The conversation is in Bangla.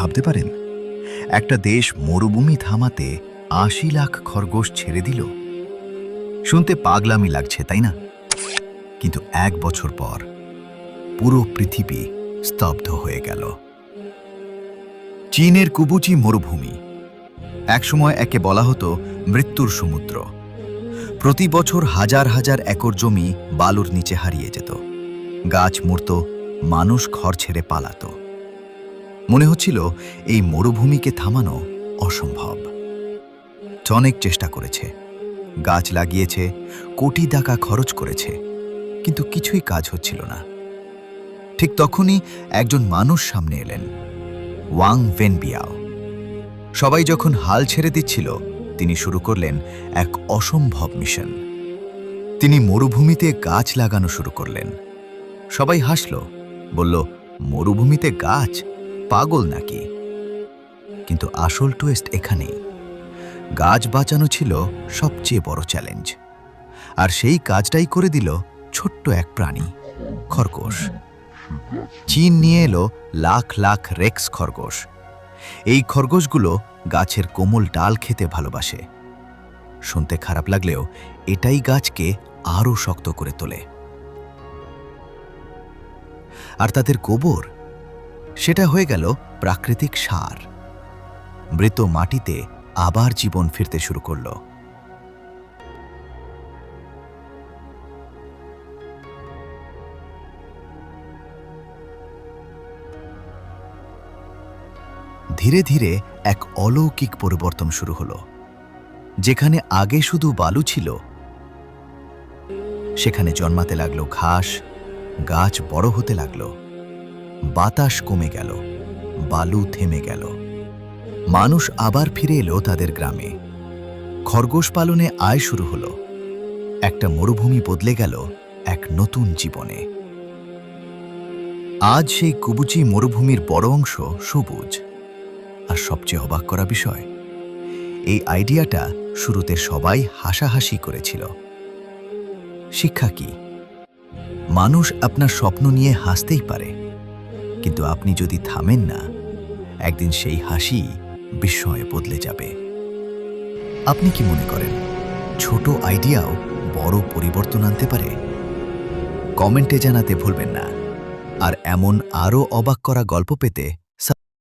ভাবতে পারেন? একটা দেশ মরুভূমি থামাতে ৮০ লাখ খরগোশ ছেড়ে দিল। শুনতে পাগলামি লাগছে, তাই না? কিন্তু ১ বছর পর পুরো পৃথিবী স্তব্ধ হয়ে গেল। চীনের কুবুচি মরুভূমি একসময় একে বলা হতো মৃত্যুর সমুদ্র। প্রতি বছর হাজার হাজার একর জমি বালুর নিচে হারিয়ে যেত, গাছ মরত, মানুষ ঘর ছেড়ে পালাত। মনে হচ্ছিল এই মরুভূমিকে থামানো অসম্ভব। অনেক চেষ্টা করেছে, গাছ লাগিয়েছে, কোটি টাকা খরচ করেছে, কিন্তু কিছুই কাজ হচ্ছিল না। ঠিক তখনই একজন মানুষ সামনে এলেন, ওয়াং ভেনবিয়াও। সবাই যখন হাল ছেড়ে দিচ্ছিল, তিনি শুরু করলেন এক অসম্ভব মিশন। তিনি মরুভূমিতে গাছ লাগানো শুরু করলেন। সবাই হাসল, বলল, মরুভূমিতে গাছ, পাগল নাকি? কিন্তু আসল টুইস্ট এখানেই। গাছ বাঁচানো ছিল সবচেয়ে বড় চ্যালেঞ্জ, আর সেই কাজটাই করে দিল ছোট্ট এক প্রাণী, খরগোশ। চীন নিয়ে এলো লাখ লাখ রেক্স খরগোশ। এই খরগোশগুলো গাছের কোমল ডাল খেতে ভালোবাসে। শুনতে খারাপ লাগলেও এটাই গাছকে আরও শক্ত করে তোলে। আর তাদের গোবর, সেটা হয়ে গেল প্রাকৃতিক সার। মৃত মাটিতে আবার জীবন ফিরতে শুরু করল। ধীরে ধীরে এক অলৌকিক পরিবর্তন শুরু হলো। যেখানে আগে শুধু বালু ছিল, সেখানে জন্মাতে লাগলো ঘাস, গাছ বড় হতে লাগলো, বাতাস কমে গেল, বালু থেমে গেল। মানুষ আবার ফিরে এলো তাদের গ্রামে। খরগোশ পালনে আয় শুরু হলো। একটা মরুভূমি বদলে গেল এক নতুন জীবনে। আজ সেই কুবুচি মরুভূমির বড় অংশ সবুজ। আর সবচেয়ে অবাক করা বিষয়, এই আইডিয়াটা শুরুতে সবাই হাসাহাসি করেছিল। শিক্ষা কি? মানুষ আপনার স্বপ্ন নিয়ে হাসতেই পারে, কিন্তু আপনি যদি থামেন না, একদিন সেই হাসি বিস্ময়ে বদলে যাবে। আপনি কি মনে করেন ছোট আইডিয়াও বড় পরিবর্তন আনতে পারে? কমেন্টে জানাতে ভুলবেন না। আর এমন আরও অবাক করা গল্প পেতে